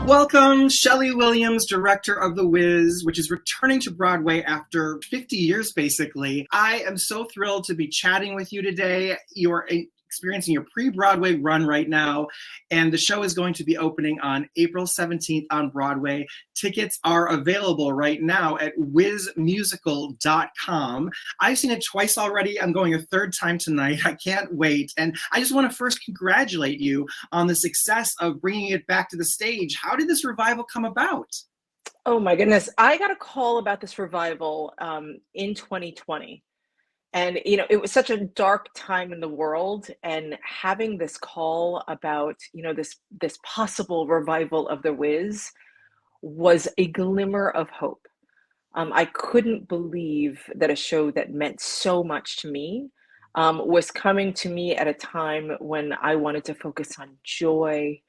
Welcome, Schele Williams, director of The Wiz, which is returning to Broadway after 50 years, basically. I am so thrilled to be chatting with you today. You're experiencing your pre-Broadway run right now, and the show is going to be opening on April 17th on Broadway. Tickets are available right now at wizmusical.com. I've seen it twice already. I'm going a third time tonight. I can't wait. And I just want to first congratulate you on the success of bringing it back to the stage. How did this revival come about? Oh my goodness. I got a call about this revival in 2020. And, it was such a dark time in the world, and having this call about, this possible revival of The Wiz was a glimmer of hope. I couldn't believe that a show that meant so much to me was coming to me at a time when I wanted to focus on joy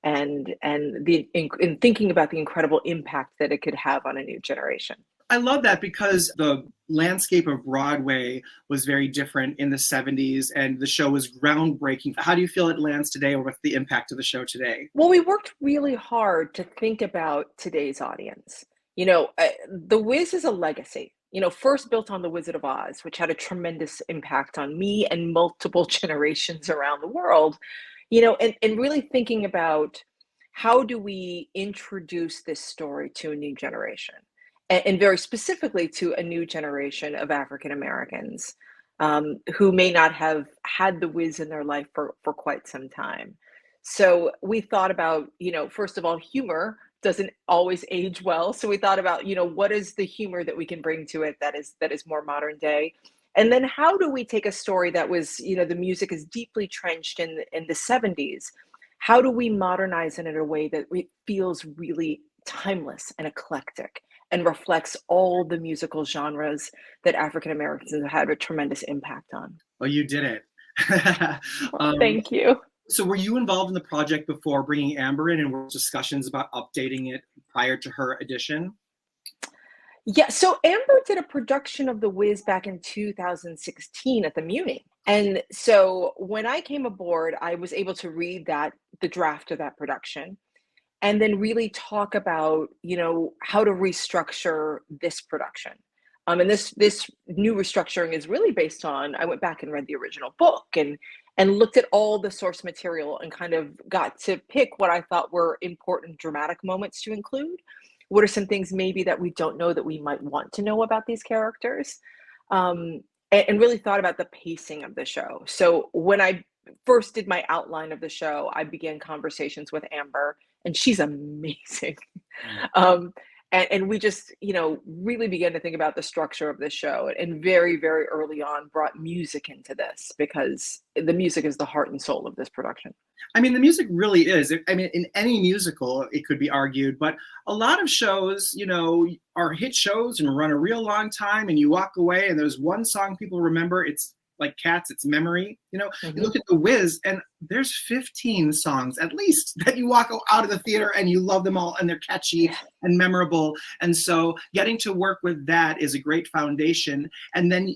and in thinking about the incredible impact that it could have on a new generation. I love that because the landscape of Broadway was very different in the 70s and the show was groundbreaking. How do you feel it lands today, or what's the impact of the show today? Well, we worked really hard to think about today's audience. The Wiz is a legacy, first built on The Wizard of Oz, which had a tremendous impact on me and multiple generations around the world, and really thinking about how do we introduce this story to a new generation? And very specifically to a new generation of African Americans who may not have had the Wiz in their life for quite some time. So we thought about, first of all, humor doesn't always age well. So we thought about, what is the humor that we can bring to it that is more modern day? And then how do we take a story that was, the music is deeply trenched in the 70s? How do we modernize it in a way that feels really timeless and eclectic and reflects all the musical genres that African Americans have had a tremendous impact on? Well, you did it. Thank you. So were you involved in the project before bringing Amber in, and were discussions about updating it prior to her addition? Yeah, so Amber did a production of The Wiz back in 2016 at the Muni. And so when I came aboard, I was able to read the draft of that production, and then really talk about, how to restructure this production. And this new restructuring is really based on, I went back and read the original book and looked at all the source material and kind of got to pick what I thought were important dramatic moments to include. What are some things maybe that we don't know that we might want to know about these characters? And really thought about the pacing of the show. So when I first did my outline of the show, I began conversations with Amber, and she's amazing. And we just, really began to think about the structure of the show, and very, very early on brought music into this, because the music is the heart and soul of this production. I mean, the music really is. I mean, in any musical, it could be argued, but a lot of shows, are hit shows and run a real long time, and you walk away and there's one song people remember. It's like Cats, it's memory. You look at The Wiz and there's 15 songs at least that you walk out of the theater and you love them all, and they're catchy and memorable. And so getting to work with that is a great foundation. And then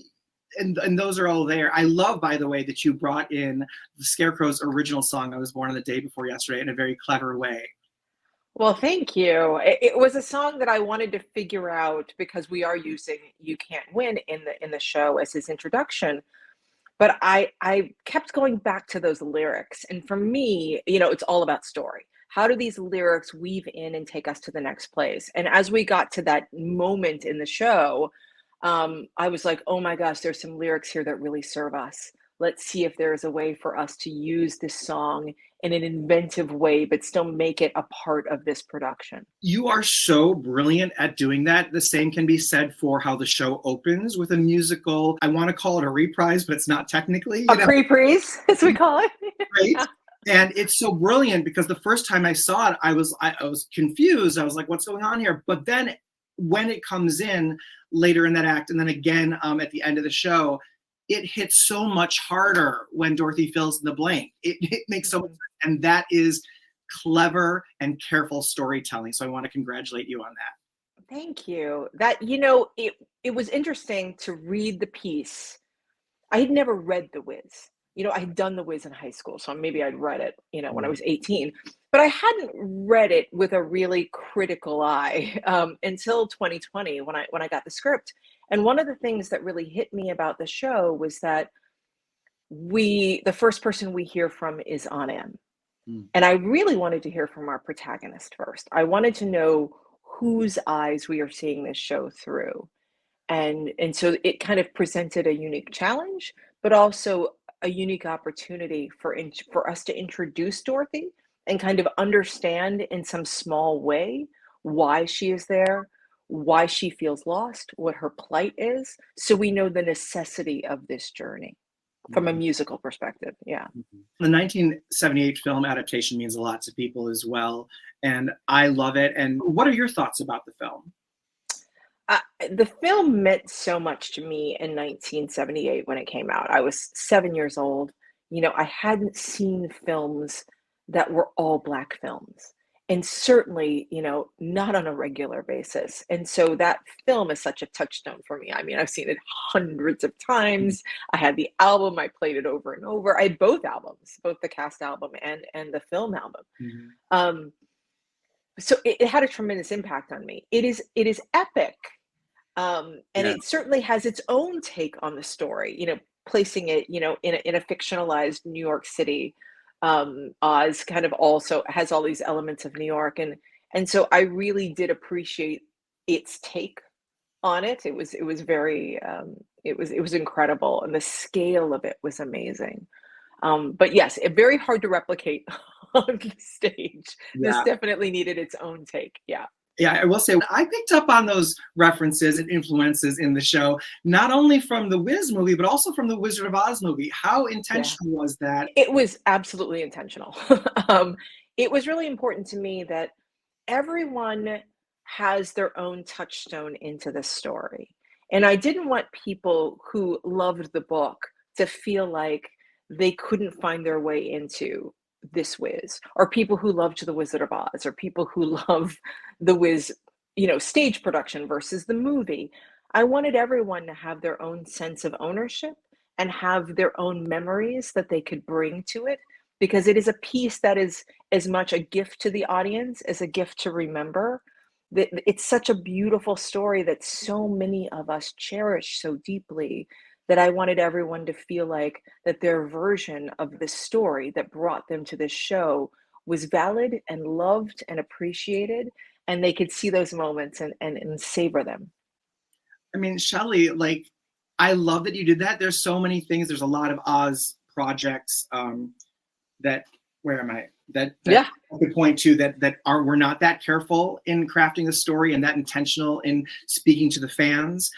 and those are all there. I love, by the way, that you brought in the Scarecrow's original song, I Was Born on the Day Before Yesterday, in a very clever way. Well, thank you. It was a song that I wanted to figure out, because we are using You Can't Win in the show as his introduction. But I kept going back to those lyrics. And for me, it's all about story. How do these lyrics weave in and take us to the next place? And as we got to that moment in the show, I was like, oh my gosh, there's some lyrics here that really serve us. Let's see if there's a way for us to use this song in an inventive way, but still make it a part of this production. You are so brilliant at doing that. The same can be said for how the show opens with a musical. I want to call it a reprise, but it's not technically. A pre-prise, as we call it. Right? And it's so brilliant, because the first time I saw it, I was confused. I was like, what's going on here? But then when it comes in later in that act, and then again at the end of the show, it hits so much harder when Dorothy fills in the blank. It makes so much Mhm. sense. And that is clever and careful storytelling. So I want to congratulate you on that. Thank you. That, it was interesting to read the piece. I had never read The Wiz. I had done The Wiz in high school, so maybe I'd read it, when I Mm. was 18, but I hadn't read it with a really critical eye until 2020 when I got the script. And one of the things that really hit me about the show was that the first person we hear from is on M. Mm. And I really wanted to hear from our protagonist first. I wanted to know whose eyes we are seeing this show through. And so it kind of presented a unique challenge, but also a unique opportunity for us to introduce Dorothy and kind of understand in some small way why she is there, why she feels lost, what her plight is, so we know the necessity of this journey from a Mhm. musical perspective. Yeah. Mhm. The 1978 film adaptation means a lot to people as well, and I love it. And what are your thoughts about the film? The film meant so much to me in 1978 when it came out. I was 7 years old. I hadn't seen films that were all Black films, and certainly, not on a regular basis. And so that film is such a touchstone for me. I mean, I've seen it hundreds of times. I had the album, I played it over and over. I had both albums, both the cast album and the film album. Mhm. Um, so it had a tremendous impact on me. It is epic, and Yeah. it certainly has its own take on the story, placing it, in a fictionalized New York City. Oz kind of also has all these elements of New York, and so I really did appreciate its take on it. It was very it was incredible, and the scale of it was amazing. But yes, very hard to replicate on the stage. This Yeah. definitely needed its own take. Yeah. Yeah, I will say I picked up on those references and influences in the show, not only from the Wiz movie, but also from the Wizard of Oz movie. How Yeah. intentional was that? It was absolutely intentional. Um, it was really important to me that everyone has their own touchstone into the story. And I didn't want people who loved the book to feel like they couldn't find their way into this Wiz, or people who loved The Wizard of Oz, or people who love the Wiz, stage production versus the movie. I wanted everyone to have their own sense of ownership and have their own memories that they could bring to it, because it is a piece that is as much a gift to the audience as a gift to remember. It's such a beautiful story that so many of us cherish so deeply, that I wanted everyone to feel like that their version of this story that brought them to this show was valid and loved and appreciated, and they could see those moments and savor them. I mean, Shelley, like, I love that you did that. There's so many things. There's a lot of Oz projects that where am I? That Yeah. I could point to that are we're not that careful in crafting a story and that intentional in speaking to the fans.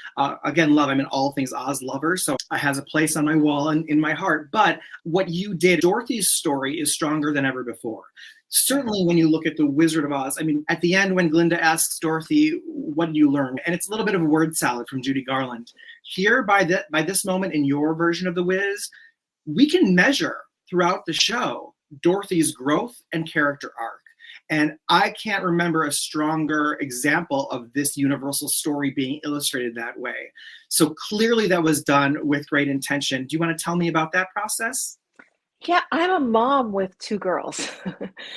Again, love. I'm in all things Oz lover, so it has a place on my wall and in my heart. But what you did, Dorothy's story is stronger than ever before. Yeah. Certainly, when you look at the Wizard of Oz, I mean, at the end when Glinda asks Dorothy, "What did you learn?" and it's a little bit of a word salad from Judy Garland. Here, by this moment in your version of the Wiz, we can measure throughout the show Dorothy's growth and character arc. And I can't remember a stronger example of this universal story being illustrated that way. So clearly that was done with great intention. Do you want to tell me about that process? Yeah, I'm a mom with 2 girls.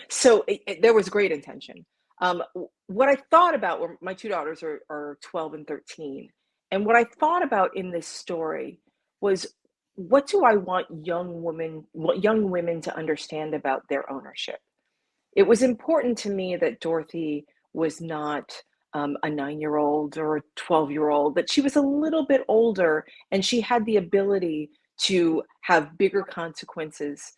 So, there was great intention. What I thought about were my 2 daughters are 12 and 13, and what I thought about in this story was, what do I want young women to understand about their ownership? It was important to me that Dorothy was not, a 9-year-old or a 12-year-old, that she was a little bit older, and she had the ability to have bigger consequences,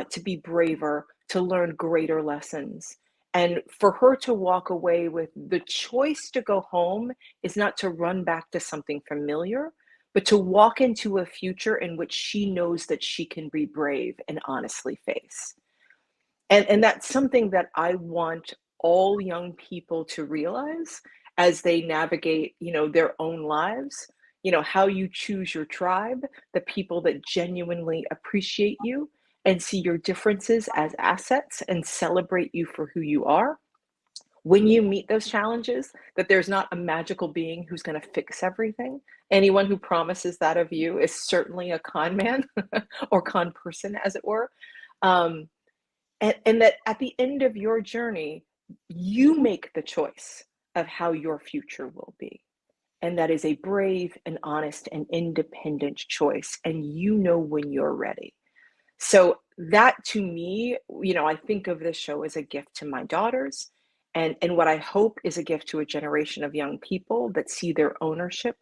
to be braver, to learn greater lessons. And for her to walk away with the choice to go home is not to run back to something familiar, but to walk into a future in which she knows that she can be brave and honestly face. And that's something that I want all young people to realize as they navigate, their own lives. how you choose your tribe, the people that genuinely appreciate you and see your differences as assets and celebrate you for who you are. When you meet those challenges, that there's not a magical being who's going to fix everything. Anyone who promises that of you is certainly a con man or con person, as it were. Um, and that at the end of your journey, you make the choice of how your future will be. And that is a brave and honest and independent choice. And you know when you're ready. So that to me, I think of this show as a gift to my daughters and what I hope is a gift to a generation of young people that see their ownership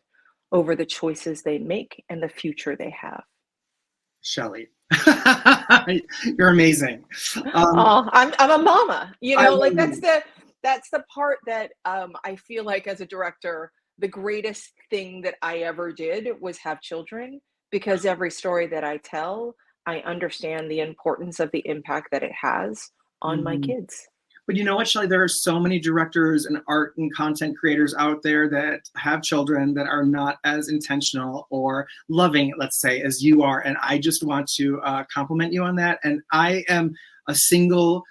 over the choices they make and the future they have. Schele, you're amazing. Oh, I'm a mama, I like love you. that's the part that I feel like as a director, the greatest thing that I ever did was have children because every story that I tell, I understand the importance of the impact that it has on my Mhm. kids. But you know what, Shelley? There are so many directors and art and content creators out there that have children that are not as intentional or loving, let's say, as you are. And I just want to compliment you on that. And I am a single,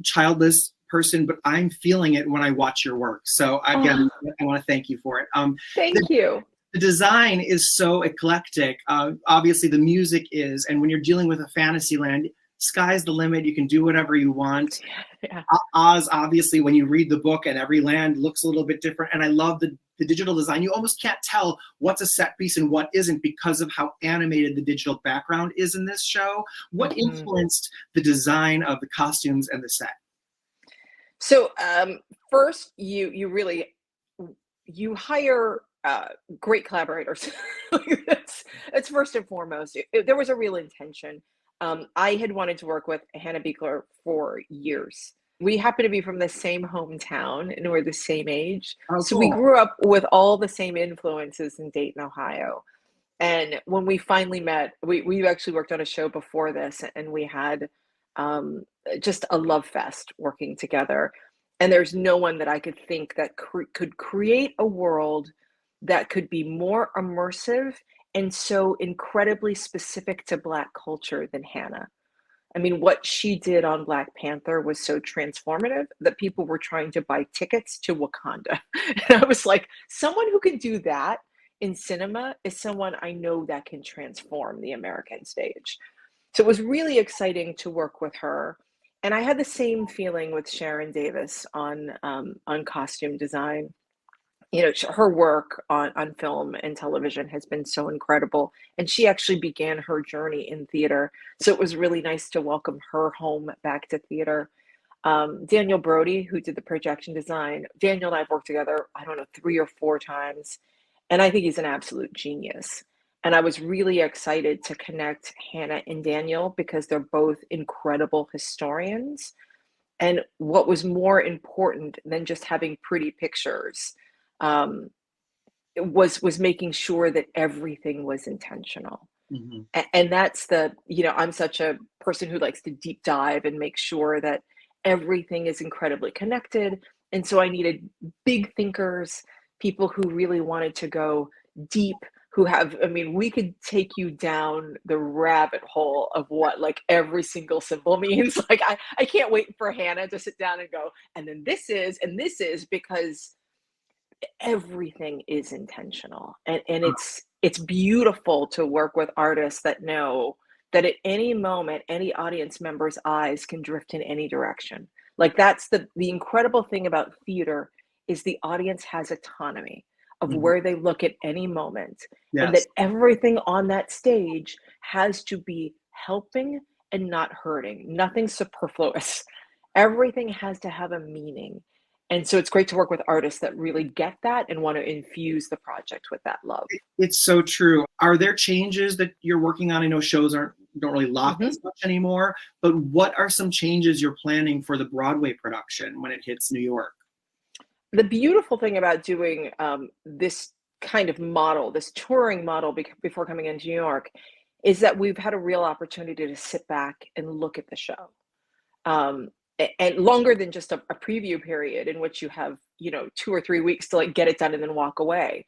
childless person, but I'm feeling it when I watch your work. So Oh, again, I want to thank you for it. The, thank you. the design is so eclectic. Obviously, the music is, and when you're dealing with a fantasy land, sky's the limit. You can do whatever you want. Yeah. Oz, obviously, when you read the book and every land looks a little bit different. And I love the digital design. You almost can't tell what's a set piece and what isn't because of how animated the digital background is in this show. What Mhm. influenced the design of the costumes and the set? So, first, you really you hire great collaborators. That's first and foremost. There was a real intention. I had wanted to work with Hannah Beekler for years. We happen to be from the same hometown and we're the same age. Oh, So we cool. grew up with all the same influences in Dayton, Ohio. And when we finally met, we actually worked on a show before this, and we had um, just a love fest working together. And there's no one that I could think that could create a world that could be more immersive and so incredibly specific to Black culture than Hannah. I mean, what she did on Black Panther was so transformative that people were trying to buy tickets to Wakanda. And I was like, someone who can do that in cinema is someone I know that can transform the American stage. So it was really exciting to work with her. And I had the same feeling with Sharon Davis on costume design. Her work on film and television has been so incredible, and she actually began her journey in theater, so it was really nice to welcome her home back to theater. Daniel Brody, who did the projection design, Daniel and I have worked together, I don't know, 3 or 4 times, and I think he's an absolute genius. And I was really excited to connect Hannah and Daniel because they're both incredible historians. And what was more important than just having pretty pictures um, was making sure that everything was intentional. Mhm. And that's I'm such a person who likes to deep dive and make sure that everything is incredibly connected. And so I needed big thinkers, people who really wanted to go deep, I mean, we could take you down the rabbit hole of what like every single symbol means. Like I can't wait for Hannah to sit down and go, and then and this is because everything is intentional, and it's beautiful to work with artists that know that at any moment any audience member's eyes can drift in any direction. Like that's the incredible thing about theater is the audience has autonomy of Mhm. where they look at any moment, and that Yes. everything on that stage has to be helping and not hurting, nothing superfluous. Everything has to have a meaning, and so it's great to work with artists that really get that and want to infuse the project with that love. It's so true. Are there changes that you're working on? I know shows don't really lock as Mhm. much anymore, but what are some changes you're planning for the Broadway production when it hits New York? The beautiful thing about doing this kind of model, this touring model before coming into New York, is that we've had a real opportunity to sit back and look at the show. And longer than just a preview period in which you have 2 or 3 weeks to like get it done and then walk away.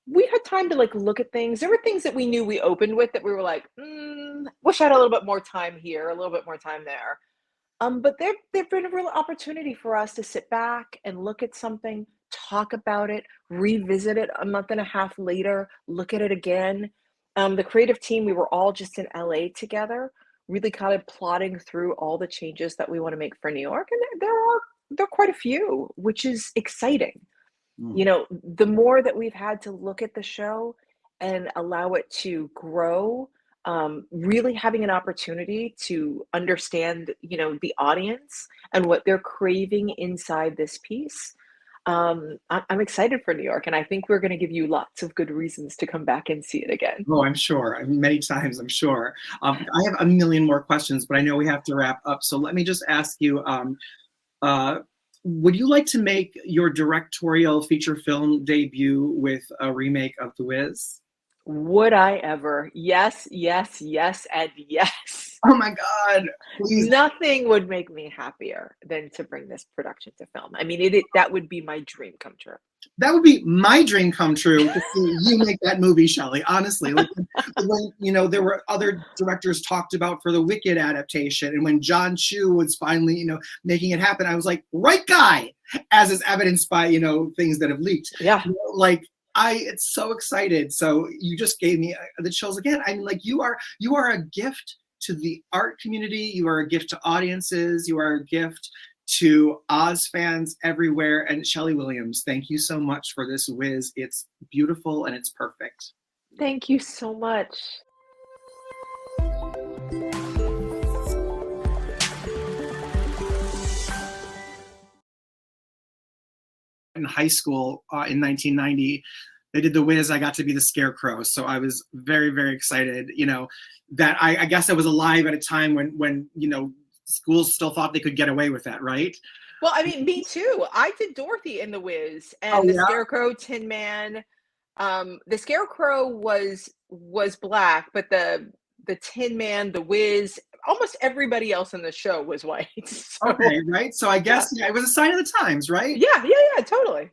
we had time to like look at things. There were things that we knew we opened with that we were like, wish I had a little bit more time here, a little bit more time there. But there've been a real opportunity for us to sit back and look at something, talk about it, revisit it a month and a half later, look at it again. The creative team, we were all just in LA together, really kind of plotting through all the changes that we want to make for New York, and there are quite a few, which is exciting. Mm. You know, the more that we've had to look at the show and allow it to grow, really having an opportunity to understand, the audience and what they're craving inside this piece. I'm excited for New York, and I think we're going to give you lots of good reasons to come back and see it again. Oh, I'm sure. Many times, I'm sure. I have a million more questions, but I know we have to wrap up. So let me just ask you, uh, would you like to make your directorial feature film debut with a remake of The Wiz? Would I ever? Yes, yes, yes, and yes. Oh my God, please. Nothing would make me happier than to bring this production to film. I mean, that would be my dream come true. That would be my dream come true to see you make that movie, Shelley. Honestly, like when there were other directors talked about for the Wicked adaptation, and when John Chu was finally making it happen, I was like, right guy, as is evidenced by things that have leaked. Yeah. Like it's so excited. So you just gave me the chills again. I mean, like you are a gift to the art community. You are a gift to audiences. You are a gift to Oz fans everywhere. And Schele Williams, thank you so much for this whiz. It's beautiful and it's perfect. Thank you so much. In high school in 1990, they did The Wiz. I got to be the Scarecrow. So I was very, very excited, that I guess I was alive at a time when schools still thought they could get away with that, right? Well, I mean, me too. I did Dorothy in The Wiz Oh and the yeah. Scarecrow, Tin Man. The Scarecrow was black, but the Tin Man, The Wiz, almost everybody else in the show was white. So, Okay, right. So I guess yeah. it was a sign of the times, right? Yeah, yeah, yeah, totally.